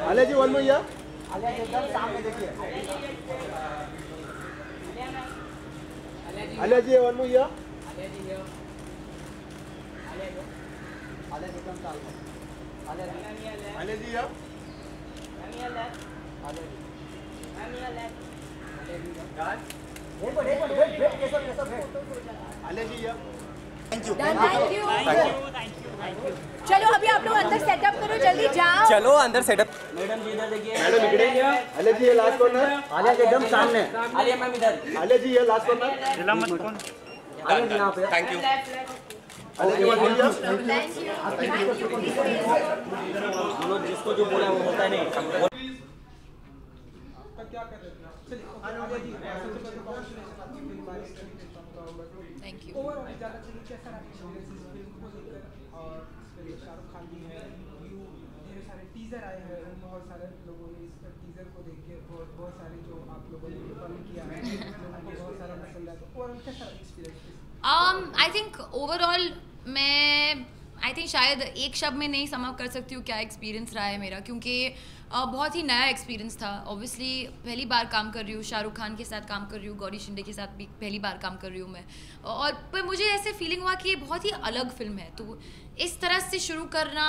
Alia ji one मोर। आलिया जी एकदम सामने देखिए। आलिया जी वन मोर। आलिया जी एकदम सामने। आलिया जी थैंक यू। चलो अभी आप लोग अंदर सेटअप करो, जल्दी जाओ। चलो अंदर सेटअप। मैडम जी इधर देखिए। मैडम इकड़े। आलिया जी ये लास्ट कॉर्नर। आलिया जी एकदम सामने। आलिया मैम इधर। आलिया जी ये लास्ट कॉर्नर। आलिया जी यहाँ पे। Thank you. Alia ji one more. जिसको जो बोला वो होता नहीं। क्या कर रहे थे? Thank you. ओवरऑल ज़्यादा चलिए कैसा रहा एक्सपीरियंस इस फिल्म को लेकर? और शाहरुख खान भी है, ढेर सारे टीजर आए हैं, बहुत सारे लोगों ने इस पर टीजर को देख के बहुत सारे जो आप लोगों ने कमेंट किया है, लोगों को बहुत सारा पसंद आया, तो ओवरऑल कैसा रहा एक्सपीरियंस? आई थिंक ओवरऑल मैं शायद एक शब्द में नहीं सम कर सकती हूँ क्या एक्सपीरियंस रहा है मेरा, क्योंकि बहुत ही नया एक्सपीरियंस था। ऑब्वियसली पहली बार काम कर रही हूँ, शाहरुख खान के साथ काम कर रही हूँ, गौरी शिंदे के साथ भी पहली बार काम कर रही हूँ मैं, और पर मुझे ऐसे फीलिंग हुआ कि ये बहुत ही अलग फिल्म है, तो इस तरह से शुरू करना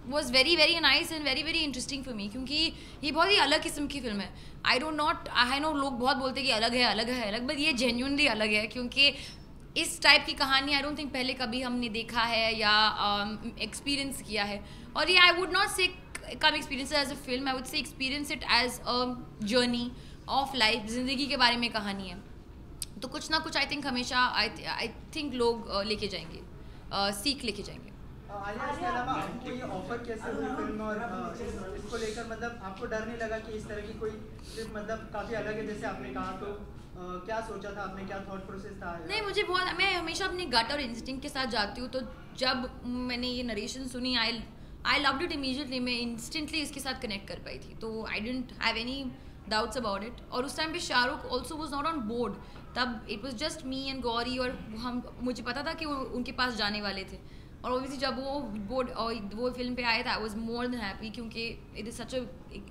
was very very nice and very very interesting for me, क्योंकि ये बहुत ही अलग किस्म की फिल्म है। आई नो लोग बहुत बोलते हैं कि अलग है, बट ये जेन्युइनली अलग है, क्योंकि इस टाइप की कहानी आई डोंट थिंक पहले कभी हमने देखा है या एक्सपीरियंस किया है। और ये आई would not say come experience as a film, I would say experience it as a journey of life, ज़िंदगी के बारे में कहानी है, तो कुछ ना कुछ आई थिंक हमेशा आई थिंक लोग लेके जाएंगे, सीख लेके जाएंगे। आलिया, इसके अलावा आपको ये ऑफर कैसे हुई फिल्म, और इसको लेकर मतलब आपको डर नहीं लगा कि इस तरह की कोई फिल्म मतलब काफ़ी अलग है जैसे आपने कहा, तो क्या सोचा था आपने, क्या थॉट प्रोसेस था? नहीं, मैं हमेशा अपनी गट और इंस्टिंक्ट के साथ जाती हूँ, तो जब मैंने ये नरेशन सुनी आई लव्ड इट इमीडिएटली, मैं इंस्टेंटली इसके साथ कनेक्ट कर पाई थी, तो I didn't have any doubts about it. और उस टाइम पे Shahrukh also was not on board, तब it was just me and Gauri, और मुझे पता था कि वो उनके पास जाने वाले थे, और ऑब्वियसली जब वो फिल्म पे आए थे I was more than happy, क्योंकि it is such a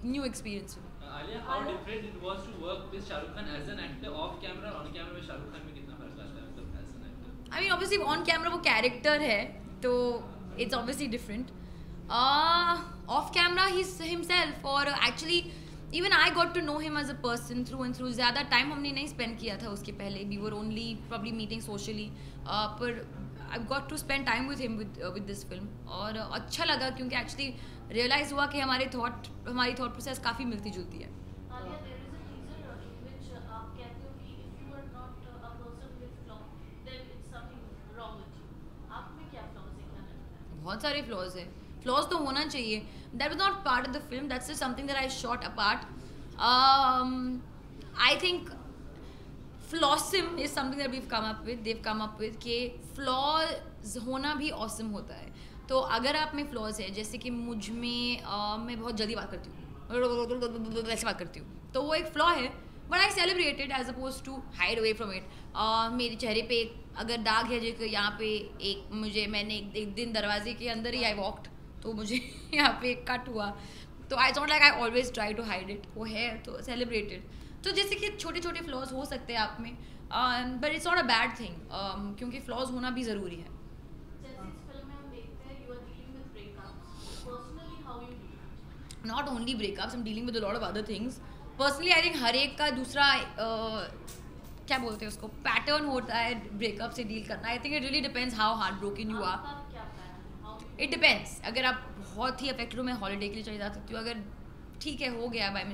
new experience. Alia, how different it was to work with Shah Rukh Khan as an actor off camera, on camera में शाहरुख खान में कितना फर्क आता है मतलब as an actor? I mean obviously on camera वो character है, तो it's obviously different. Off camera he's himself, और actually even I got to know him as a person through and through. ज़्यादा टाइम हमने नहीं स्पेंड किया था उसके पहले, we were only probably meeting socially, पर I got to spend time with him with this film, और अच्छा लगा, क्योंकि actually रियलाइज हुआ कि हमारी थॉट प्रोसेस काफ़ी मिलती जुलती है। बहुत सारे फ्लॉज हैं, फ्लॉज तो होना चाहिए, that was not part of the film, that's just something that I shot apart. I think flawsome is something that we've come up with कि फ्लॉज होना भी ऑसम होता है। तो अगर आप में फ्लॉज है, जैसे कि मुझ में मैं बहुत जल्दी बात करती हूँ, वैसे बात करती हूँ, तो वो एक फ्लॉ है, but I celebrate it as opposed to hide away from it. मेरे चेहरे पे अगर दाग है, जो यहाँ पे मैंने एक दिन दरवाजे के अंदर ही आई वॉक्ड, तो मुझे यहाँ पे एक कट हुआ, तो I don't like I always try to hide it, वो है तो सेलिब्रेटेड। तो जैसे कि छोटे छोटे फ्लॉज हो सकते हैं आप में, but it's not a bad thing, क्योंकि फ्लॉज होना भी ज़रूरी है। Not only breakups, I'm dealing with a lot of other things. Personally, I think हर एक का दूसरा क्या बोलते हैं उसको, पैटर्न होता है ब्रेकअप से डील करना। I think it really depends how heart broken you are. It depends, अगर आप बहुत ही अफेक्टेड हो, मैं हॉलीडे के लिए चली जा सकती हूँ, अगर ठीक है हो गया बाय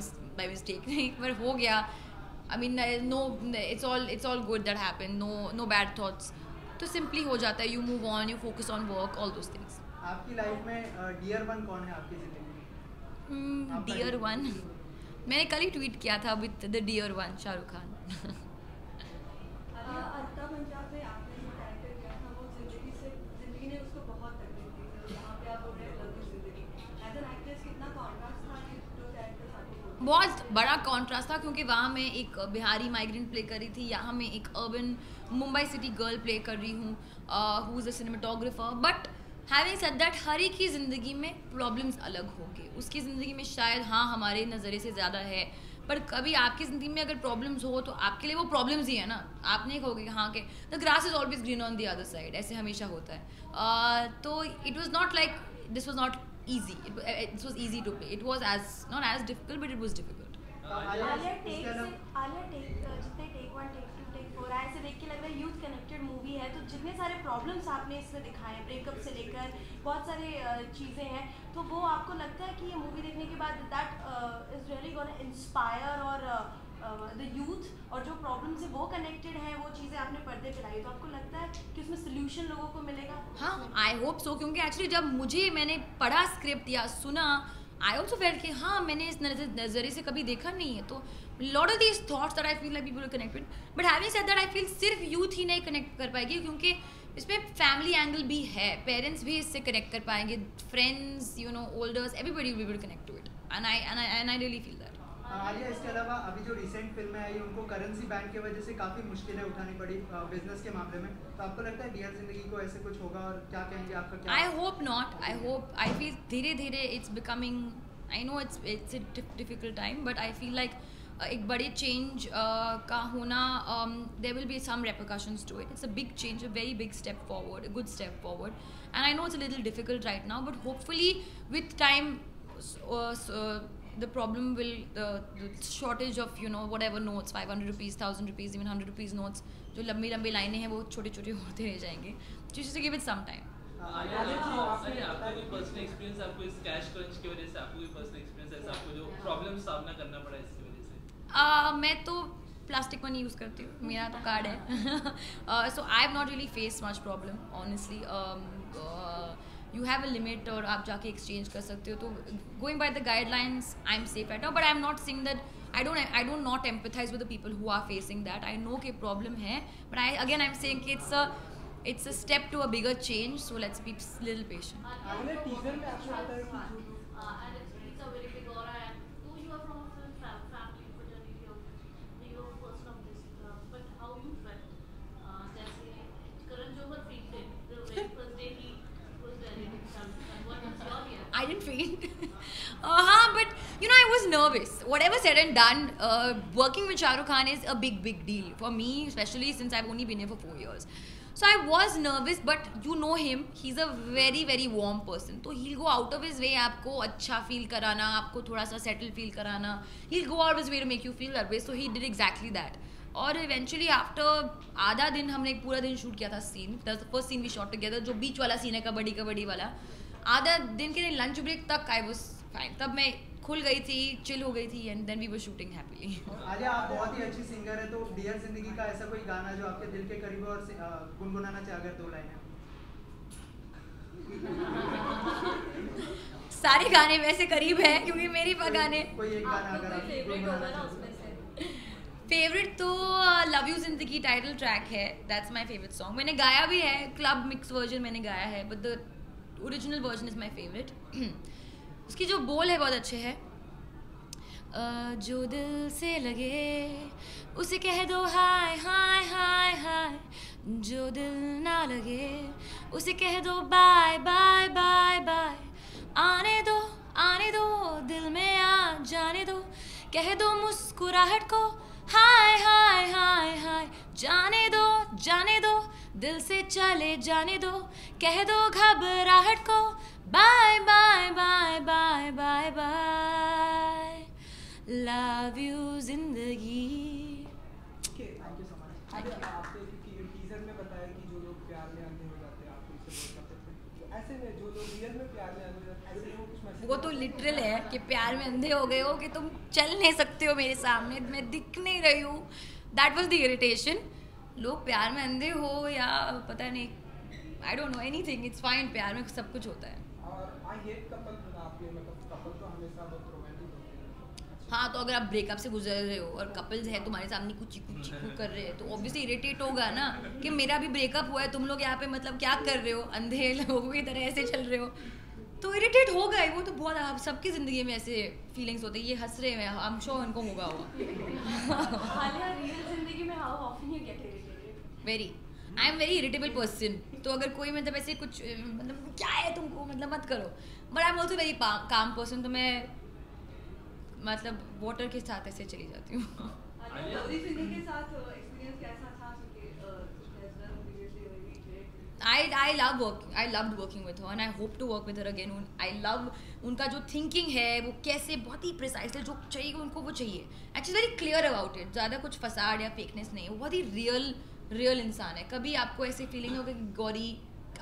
मिस्टेक नहीं, पर हो गया, I mean no, it's all good that happen, no bad thoughts, तो सिंपली हो जाता है, you move on, you focus on work, all those things. आपकी लाइफ में डियर वन कौन है आपकी जिंदगी में? डियर वन, मैंने कल ही ट्वीट किया था with the dear one Shahrukh Khan. बहुत बड़ा कॉन्ट्रास्ट था, क्योंकि वहाँ मैं एक बिहारी माइग्रेंट प्ले कर रही थी, यहाँ मैं एक urban Mumbai city girl play कर रही हूँ who is a cinematographer, but having said that हर एक की ज़िंदगी में प्रॉब्लम्स अलग होंगे. उसकी ज़िंदगी में शायद हाँ हमारे नज़रिए से ज़्यादा है, पर कभी आपकी ज़िंदगी में अगर प्रॉब्लम्स हो तो आपके लिए वो प्रॉब्लम्स ही है ना. आप नहीं कहोगे कि हाँ कि the grass is always green on the other side, ऐसे हमेशा होता है. तो it was not like this was not easy. It was easy to play. It was not as difficult, but it was difficult. Alia take जितने take 1 take 2 take 4 ऐसे देख के लग रहा है यूथ कनेक्टेड मूवी है. तो जितने सारे प्रॉब्लम्स आपने इसमें दिखाए हैं, ब्रेकअप से लेकर बहुत सारे चीज़ें हैं, तो वो आपको लगता है कि ये मूवी देखने के बाद that is really gonna inspire और द यूथ, और जो प्रॉब्लम से वो कनेक्टेड हैं वो चीज़ें आपने पर्दे पे लाई, तो आपको लगता है कि उसमें सोल्यूशन लोगों को मिलेगा? हाँ, आई होप सो. क्योंकि एक्चुअली जब मैंने पढ़ा स्क्रिप्ट या सुना, आई ऑल्सो फेल्ट कि हाँ मैंने इस नज़रिए से कभी देखा नहीं है. तो lot of these thoughts that I feel like people connected. But having said that I feel सिर्फ यूथ ही नहीं कनेक्ट कर पाएगी, क्योंकि इसमें फैमिली एंगल भी है. पेरेंट्स भी इससे कनेक्ट कर पाएंगे, friends, you know, olders, everybody will connect to it. And I really feel that. Alia, इसके अलावा अभी जो रिसेंट फिल्में आई उनको करेंसी बैन की वजह से काफ़ी मुश्किलें उठानी पड़ी बिजनेस के मामले में. तो आपको लगता है डियर जिंदगी को ऐसे कुछ होगा, और क्या कहेंगे, आपका क्या? I hope not. I feel धीरे धीरे it's becoming, I know it's a difficult time, but I feel like एक बड़े चेंज का होना, there will be some repercussions to it. It's a big change, a very big step forward, a good step forward. And I know it's a little difficult right now, but hopefully with time the problem will, the shortage of, you know, whatever notes, 500 rupees, 1000 rupees, even 100 rupees notes, जो लंबी लाइनें हैं वो छोटे होते रह जाएंगे. Just to give it some time. आपका कोई पर्सनल एक्सपीरियंस, आपको इस कैश क्रंच की वजह से आपको कोई पर्सनल एक्सपीरियंस ऐसा आपको जो प्रॉब्लम सामना करना पड़ा इसकी वजह से? मैं तो प्लास्टिक मनी यूज़ करती हूँ, मेरा तो कार्ड है. So I have not really faced much problem, honestly. You have a limit और आप जाके एक्सचेंज कर सकते हो. तो going by the guidelines I am safe right now, but I am not saying that I don't not empathise with the people who are facing that. I know कि problem है, but I am saying कि it's a step to a bigger change, so let's be little patient. Alia, teaser में आपको पता है कि And it's a very big aura, and though you are from a film family, fraternity, you're a person of this, but how you felt? जैसे Karan Johar fainted the very first day he was there in Shahrukh Khan. What was your reaction? I didn't faint. But you know, I was nervous. Whatever said and done, working with Shah Rukh Khan is a big deal for me, especially since I've only been here for 4 years. So I was nervous, but you know him, he's a very warm person. So he'll go out of his way आपको अच्छा feel कराना, आपको थोड़ा सा settle feel कराना. He'll go out of his way to make you feel that way. So he did exactly that. और eventually after आधा दिन हमने एक पूरा दिन शूट किया था scene. That was the first scene we shot together, जो बीच वाला सीन है कबड्डी वाला. आधा दिन के लंच ब्रेक तक I was fine. तब मैं खुल गई थी, चिल हो गई थी, and then we were shooting happily. Alia, आप बहुत ही अच्छी सिंगर है, तो डियर जिंदगी का ऐसा कोई गाना जो आपके दिल के करीब है और गुनगुनाना चाहे अगर 2 लाइनें? सारे गाने वैसे करीब है क्योंकि मेरी गाने. कोई एक गाना अगर आप फेवरेट होगा गुनगुनाना ना चाहें? उसमें से? फेवरेट तो लव यू जिंदगी टाइटल ट्रैक है. That's my favourite song. मैंने गाया भी है, क्लब मिक्स वर्जन मैंने गाया है, but the original version is my favourite. उसकी जो बोल है बहुत अच्छे है. जो दिल से लगे उसे कह दो हाय हाय हाय हाय, जो दिल ना लगे उसे कह दो बाय बाय बाय बाय. आने दो दिल में आ जाने दो, कह दो मुस्कुराहट को हाय हाय हाय हाय. जाने दो दिल से चले जाने दो, कह दो घबराहट को bye bye bye bye bye bye. Love you जिंदगी. Thank you so much. आपने टीजर में बताया कि जो लोग प्यार में अंधे हो जाते हैं आप उनसे बोल सकते हैं, तो ऐसे में जो लोग रियल में प्यार में अंधे हो जाते हैं, ऐसे वो कुछ मैसेज? वो तो लिटरल है कि प्यार में अंधे हो गए हो कि तुम चल नहीं सकते हो मेरे सामने, मैं दिख नहीं रही हूँ. That was the irritation. लोग प्यार में अंधे हो या पता नहीं, I don't know anything, it's fine. प्यार में सब कुछ होता है. और आई हेट कपल, आपने मतलब कपल तो हमेशा बहुत रोमांटिक होते हैं. हाँ, तो अगर आप ब्रेकअप से गुजर रहे हो और कपल्स हैं तुम्हारे सामने कुछ चीकू कर रहे हैं, तो ऑब्वियसली इरिटेट होगा ना कि मेरा भी ब्रेकअप हुआ है, तुम लोग यहाँ पे मतलब क्या कर रहे हो, अंधे लोगों की तरह ऐसे चल रहे हो, तो इरिटेट होगा ही. वो तो बहुत सबकी ज़िंदगी में ऐसे फीलिंग्स होते हैं. ये हंस रहे हैं, आई एम श्योर उनको होगा. आलिया, रियल जिंदगी में how often you get irritated? Very. I am very irritable person, तो अगर कोई मतलब ऐसे कुछ मतलब क्या है तुमको, मतलब मत करो, but I am also very calm person, तो मैं मतलब वाटर के साथ ऐसे चली जाती हूँ. गौरी सिंह के साथ एक्सपीरियंस कैसा था? I loved working with her and I hope to work with her again. I love उनका जो thinking है वो कैसे बहुत ही precise है, जो चाहिए उनको वो चाहिए. Actually very clear about it. ज़्यादा कुछ फसाड या fakeness नहीं है, वो बहुत ही real इंसान है. कभी आपको ऐसे feeling होगा कि गौरी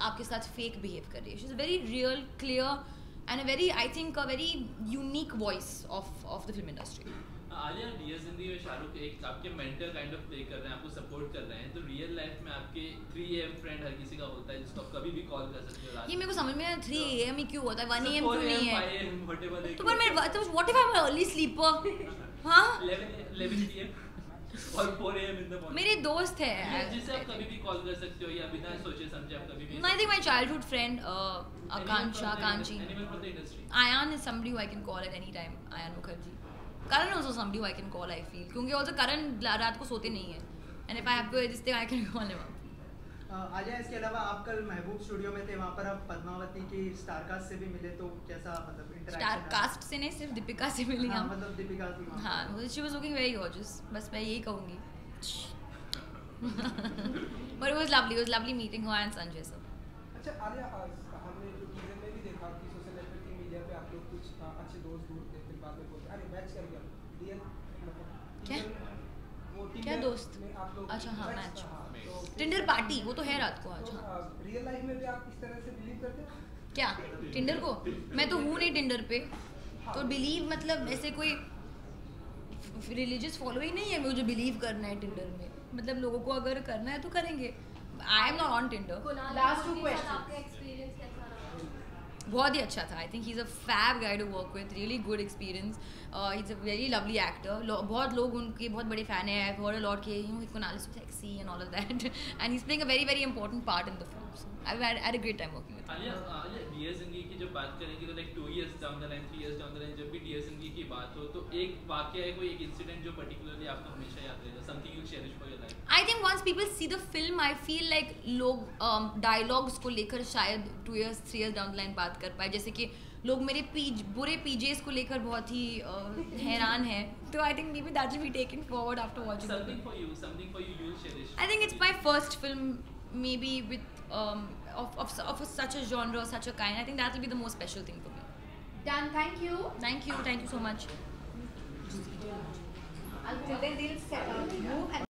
आपके साथ fake behave कर रही है. She's a very real, clear and a very, I think, a very unique voice of the film industry. Alia, dear Zindagi में शाहरुख एक आपके मेंटर काइंड ऑफ प्ले कर रहे हैं, आपको सपोर्ट कर रहे हैं, तो रियल लाइफ में आपके 3 AM फ्रेंड हर किसी का होता है जिसको आप कभी भी कॉल कर सकते हो. ये मेरे को समझ में 3 AM ही क्यों होता है, 1 AM क्यों नहीं है? 5 AM व्हाटएवर. तो पर मैं what if I am early sleeper? हाँ 11 PM और 4 AM इन द मॉर्निंग. मेरे दोस्त है जिसे आप कभी भी कॉल कर सकते हो या बिना सोचे समझे आप कभी भी. I think my childhood friend Akansha Kanchi. Anyone from the industry. Ayan is somebody who I can call at any time. Ayan Mukherjee. Karan also somebody who I can call, I feel. क्योंकि also Karan रात को सोते नहीं है. And if I have to this thing, I can call him up. Alia, इसके अलावा आप कल महबूब स्टूडियो में थे, वहाँ पर आप पद्मावती की स्टारकास्ट से भी मिले, तो कैसा मतलब इंटरेक्शन? स्टारकास्ट से नहीं, सिर्फ दीपिका से मिली हाँ, हम. मतलब दीपिका थी वहाँ. हाँ, she was looking very gorgeous. बस मैं यही कहूँगी. But it was lovely meeting her and Sanjay sir. अच्छा आलिया, हमने जो टीजर में भी देखा कि सोशल नेटवर्किंग मीडिया पे आप लोग कुछ अच्छे दोस्त ढूंढते, फिर बाद में बोलते अरे मैच कर गया. रियल मतलब क्या? वो क्या दोस्त? में आप लोग अच्छा हाँ, मैच. तो टिंडर पार्टी वो तो है रात को आज. हाँ. रियल लाइफ में भी आप इस तरह से बिलीव करते हो? क्या टिंडर को? मैं तो हूँ नहीं टिंडर पे, तो बिलीव मतलब ऐसे कोई रिलीजियस फॉलोइंग नहीं है मुझे बिलीव करना है टिंडर में. मतलब लोगों को अगर करना है तो करेंगे. I am not on Tinder. Last 2 question, आपका एक्सपीरियंस कैसा रहा? बहुत ही अच्छा था. I think he is a fab guy to work with, really good experience. He is a very lovely actor. बहुत लोग उनके बहुत बड़े फ़ैन हैं. आई हर्ड अ लॉट कि you know Kunal is so sexy and all of that, and he is playing a very important part in the film. So I had a great time working with. Alia, dear Zindagi की जब बात करेंगे तो like 2 years down the line, 3 years down the line, जब भी dear Zindagi की बात हो तो एक वाकया है, कोई एक इंसिडेंट जो पर्टिकुलरली आपको हमेशा याद रहेगा, something you cherish for your life. I think once people see the film I feel like लोग डायलॉग्स को लेकर शायद 2 years 3 years down the line बात कर पाए. जैसे कि लोग मेरे बुरे पीजेस को लेकर बहुत ही हैरान है, तो I think may be that will be taken forward after watching. Something for you will cherish. I think it's my first film, maybe with of such a genre, such a kind. I think that will be the most special thing for me. Done, thank you. Thank you so much. Till then they'll move and